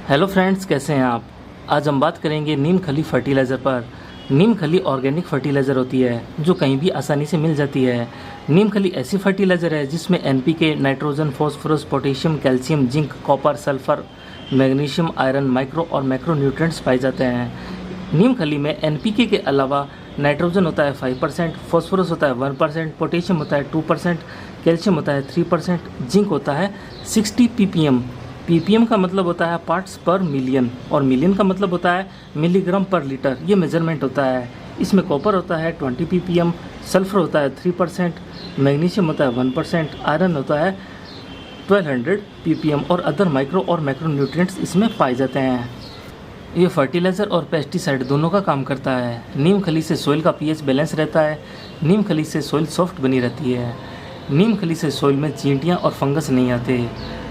Hello friends, कैसे हैं आप। आज हम बात करेंगे नीम खली फर्टिलाइज़र पर। नीम खली ऑर्गेनिक फर्टिलाइज़र होती है जो कहीं भी आसानी से मिल जाती है। नीम खली ऐसी फर्टिलाइज़र है जिसमें NPK, nitrogen, phosphorus, potassium, calcium, zinc, copper, sulphur, magnesium, iron, micro और मैक्रो न्यूट्रिएंट्स पाए जाते हैं। नीम खली में एनपीके के अलावा नाइट्रोजन होता है 5%, फॉस्फोरस होता है 1%, पोटेशियम होता है 2%, कैल्शियम होता है 3%, जिंक होता है 60 ppm। ppm का मतलब होता है पार्ट्स पर मिलियन और मिलियन का मतलब होता है मिलीग्राम पर लीटर, ये मेजरमेंट होता है। इसमें कॉपर होता है 20 ppm, सल्फर होता है 3%, मैग्नीशियम होता है 1%, आयरन होता है 1200 ppm और अदर माइक्रो और मैक्रो न्यूट्रिएंट्स इसमें पाए जाते हैं। ये फर्टिलाइज़र और पेस्टिसाइड दोनों का काम करता है। नीम खली से सॉइल का पीएच बैलेंस रहता है। नीम खली से सॉइल सॉफ्ट बनी रहती है। नीम खली से सॉइल में चींटियाँ और फंगस नहीं आते।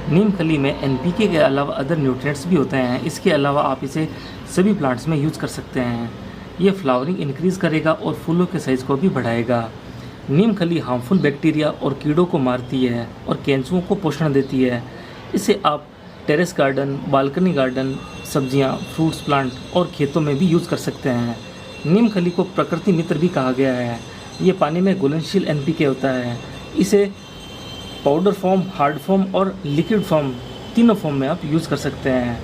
नीम खली में एनपीके के अलावा अदर न्यूट्रिएंट्स भी होते हैं। इसके अलावा आप इसे सभी प्लांट्स में यूज़ कर सकते हैं। ये फ्लावरिंग इंक्रीज़ करेगा और फूलों के साइज़ को भी बढ़ाएगा। नीम खली हार्मफुल बैक्टीरिया और कीड़ों को मारती है और केंचुओं को पोषण देती है। इसे आप टेरेस गार्डन, बालकनी गार्डन, सब्जियां, फ्रूट्स प्लांट और खेतों में भी यूज़ कर सकते हैं। नीम खली को प्रकृति मित्र भी कहा गया है। ये पानी में घुलनशील एनपीके होता है। इसे पाउडर फॉर्म, हार्ड फॉर्म और लिक्विड फॉर्म, तीनों फॉर्म में आप यूज़ कर सकते हैं।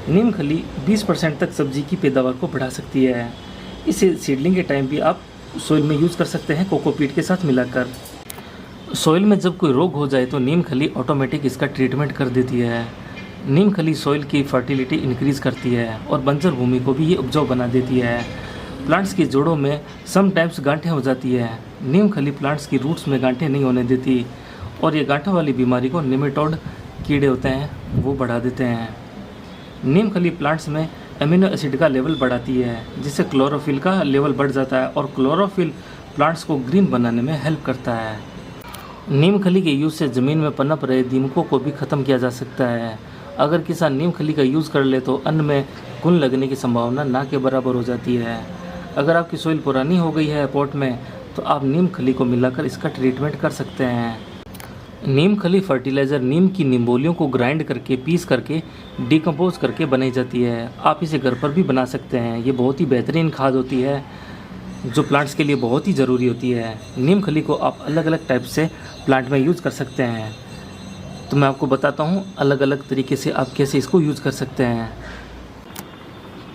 नीम खली 20% तक सब्जी की पैदावार को बढ़ा सकती है। इसे सीडलिंग के टाइम भी आप सोइल में यूज़ कर सकते हैं कोकोपीट के साथ मिलाकर। सोइल में जब कोई रोग हो जाए तो नीम खली ऑटोमेटिक इसका ट्रीटमेंट कर देती है। नीम खली सॉइल की फर्टिलिटी इंक्रीज़ करती है और बंजर भूमि को भी ये उपजाऊ बना देती है। प्लांट्स की जड़ों में समटाइम्स गांठें हो जाती है। नीम खली प्लांट्स की रूट्स में गांठें नहीं होने देती और ये गांठों वाली बीमारी को निमेटोड कीड़े होते हैं वो बढ़ा देते हैं। नीम खली प्लांट्स में एमिनो एसिड का लेवल बढ़ाती है जिससे क्लोरोफिल का लेवल बढ़ जाता है और क्लोरोफिल प्लांट्स को ग्रीन बनाने में हेल्प करता है। नीम खली के यूज़ से ज़मीन में पनप रहे दीमकों को भी ख़त्म किया जा सकता है। अगर किसान नीम खली का यूज़ कर ले तो अन्न में घुन लगने की संभावना ना के बराबर हो जाती है। अगर आपकी सोइल पुरानी हो गई है पॉट में तो आप नीम खली को मिलाकर इसका ट्रीटमेंट कर सकते हैं। नीम खली फर्टिलाइज़र नीम की निम्बोलियों को ग्राइंड करके, पीस करके, डिकम्पोज करके बनाई जाती है। आप इसे घर पर भी बना सकते हैं। ये बहुत ही बेहतरीन खाद होती है जो प्लांट्स के लिए बहुत ही ज़रूरी होती है। नीम खली को आप अलग अलग टाइप से प्लांट में यूज़ कर सकते हैं। तो मैं आपको बताता हूँ अलग अलग तरीके से आप कैसे इसको यूज़ कर सकते हैं।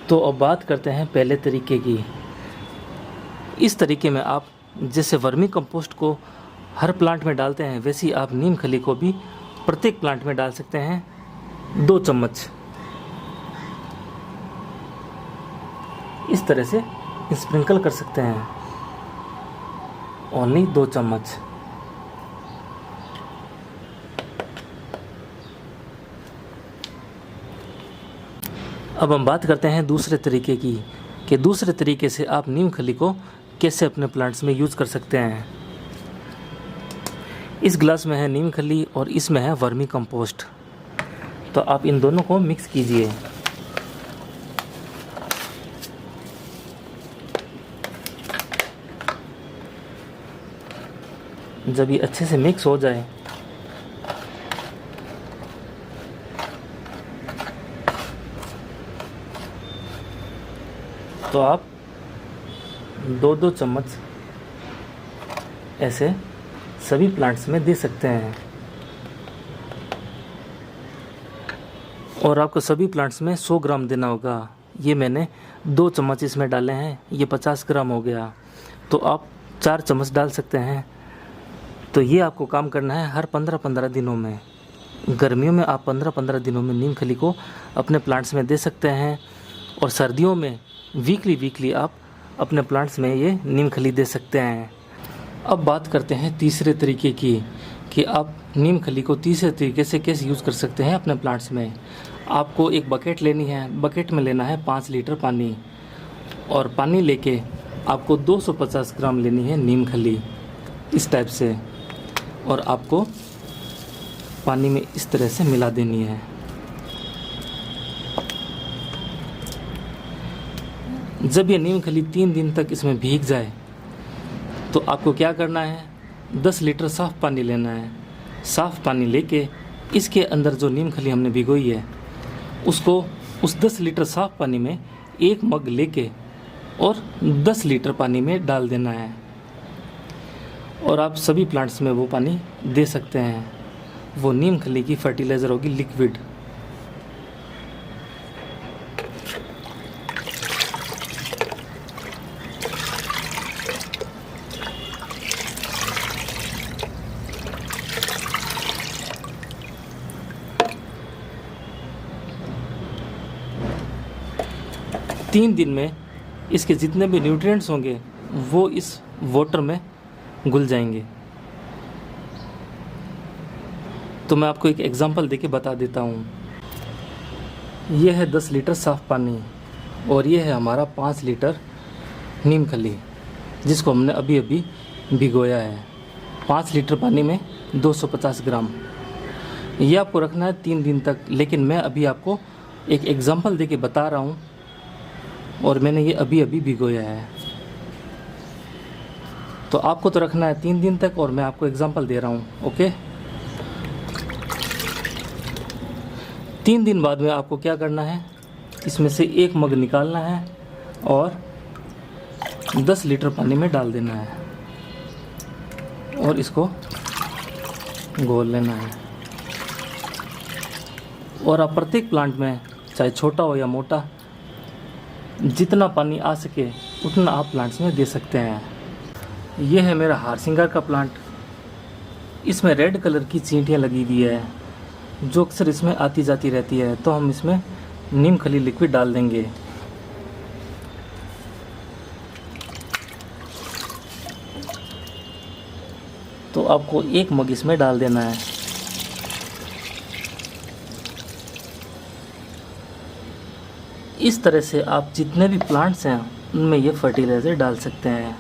तो अब बात करते हैं पहले तरीके की। इस तरीके में आप जैसे वर्मी कंपोस्ट को हर प्लांट में डालते हैं वैसे ही आप नीम खली को भी प्रत्येक प्लांट में डाल सकते हैं 2 चम्मच। इस तरह से स्प्रिंकल कर सकते हैं, ओनली 2 चम्मच। अब हम बात करते हैं दूसरे तरीके की कि दूसरे तरीके से आप नीम खली को कैसे अपने प्लांट्स में यूज़ कर सकते हैं। इस ग्लास में है नीम खली और इसमें है वर्मी कंपोस्ट। तो आप इन दोनों को मिक्स कीजिए। जब ये अच्छे से मिक्स हो जाए तो आप 2-2 चम्मच ऐसे सभी प्लांट्स में दे सकते हैं और आपको सभी प्लांट्स में 100 ग्राम देना होगा। ये मैंने 2 चम्मच इसमें डाले हैं, ये 50 ग्राम हो गया। तो आप 4 चम्मच डाल सकते हैं। तो ये आपको काम करना है हर 15-15 दिनों में। गर्मियों में आप 15-15 दिनों में नीम खली को अपने प्लांट्स में दे सकते हैं और सर्दियों में वीकली आप अपने प्लांट्स में ये नीम खली दे सकते हैं। अब बात करते हैं तीसरे तरीके की कि आप नीम खली को तीसरे तरीके से कैसे यूज़ कर सकते हैं अपने प्लांट्स में। आपको एक बकेट लेनी है, बकेट में लेना है 5 लीटर पानी और पानी लेके आपको 250 ग्राम लेनी है नीम खली इस टाइप से और आपको पानी में इस तरह से मिला देनी है। जब ये नीम खली 3 दिन तक इसमें भीग जाए तो आपको क्या करना है, 10 लीटर साफ़ पानी लेना है। साफ़ पानी लेके इसके अंदर जो नीम खली हमने भिगोई है उसको उस 10 लीटर साफ पानी में 1 मग लेके और 10 लीटर पानी में डाल देना है और आप सभी प्लांट्स में वो पानी दे सकते हैं। वो नीम खली की फर्टिलाइज़र होगी लिक्विड। तीन दिन में इसके जितने भी न्यूट्रिएंट्स होंगे वो इस वाटर में घुल जाएंगे। तो मैं आपको एक एग्जांपल देके बता देता हूँ। ये है 10 लीटर साफ़ पानी और ये है हमारा 5 लीटर नीम खली जिसको हमने अभी अभी भिगोया है। 5 लीटर पानी में 250 ग्राम। ये आपको रखना है 3 दिन तक, लेकिन मैं अभी आपको एक एग्जांपल देके बता रहा हूँ और मैंने ये अभी अभी भिगोया है। तो आपको तो रखना है 3 दिन तक और मैं आपको एग्जांपल दे रहा हूँ। ओके, 3 दिन बाद में आपको क्या करना है, इसमें से 1 मग निकालना है और 10 लीटर पानी में डाल देना है और इसको घोल लेना है। और आप प्रत्येक प्लांट में, चाहे छोटा हो या मोटा, जितना पानी आ सके उतना आप प्लांट्स में दे सकते हैं। ये है मेरा हार सिंगार का प्लांट। इसमें रेड कलर की चींटियाँ लगी हुई है जो अक्सर इसमें आती जाती रहती है, तो हम इसमें नीम खली लिक्विड डाल देंगे। तो आपको 1 मग इसमें डाल देना है। इस तरह से आप जितने भी प्लांट्स हैं उनमें ये फर्टिलाइज़र डाल सकते हैं।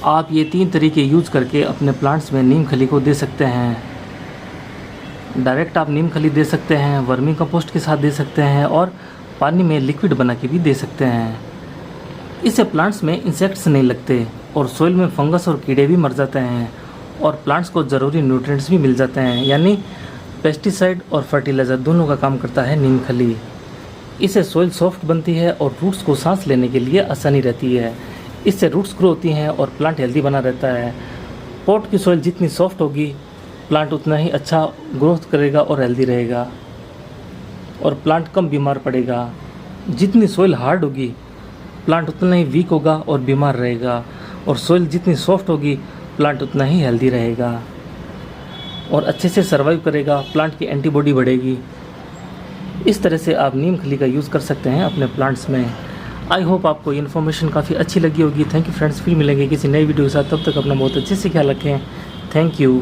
आप ये 3 तरीके यूज़ करके अपने प्लांट्स में नीम खली को दे सकते हैं। डायरेक्ट आप नीम खली दे सकते हैं, वर्मी कंपोस्ट के साथ दे सकते हैं और पानी में लिक्विड बना के भी दे सकते हैं। इससे प्लांट्स में इंसेक्ट्स नहीं लगते और सोइल में फंगस और कीड़े भी मर जाते हैं और प्लांट्स को ज़रूरी न्यूट्रिएंट्स भी मिल जाते हैं। यानी पेस्टिसाइड और फर्टिलाइज़र दोनों का काम करता है नीम खली। इससे सोइल सॉफ्ट बनती है और रूट्स को सांस लेने के लिए आसानी रहती है। इससे रूट्स ग्रो होती हैं और प्लांट हेल्दी बना रहता है। पॉट की सोइल जितनी सॉफ्ट होगी प्लांट उतना ही अच्छा ग्रोथ करेगा और हेल्दी रहेगा और प्लांट कम बीमार पड़ेगा। जितनी सोइल हार्ड होगी प्लांट उतना ही वीक होगा और बीमार रहेगा और सोइल जितनी सॉफ्ट होगी प्लांट उतना ही हेल्दी रहेगा और अच्छे से सर्वाइव करेगा। प्लांट की एंटीबॉडी बढ़ेगी। इस तरह से आप नीम खली का यूज़ कर सकते हैं अपने प्लांट्स में। आई होप आपको ये इन्फॉर्मेशन काफ़ी अच्छी लगी होगी। थैंक यू फ्रेंड्स, फिर मिलेंगे किसी नई वीडियो के साथ। तब तक अपना बहुत अच्छे से ख्याल रखें। Thank you.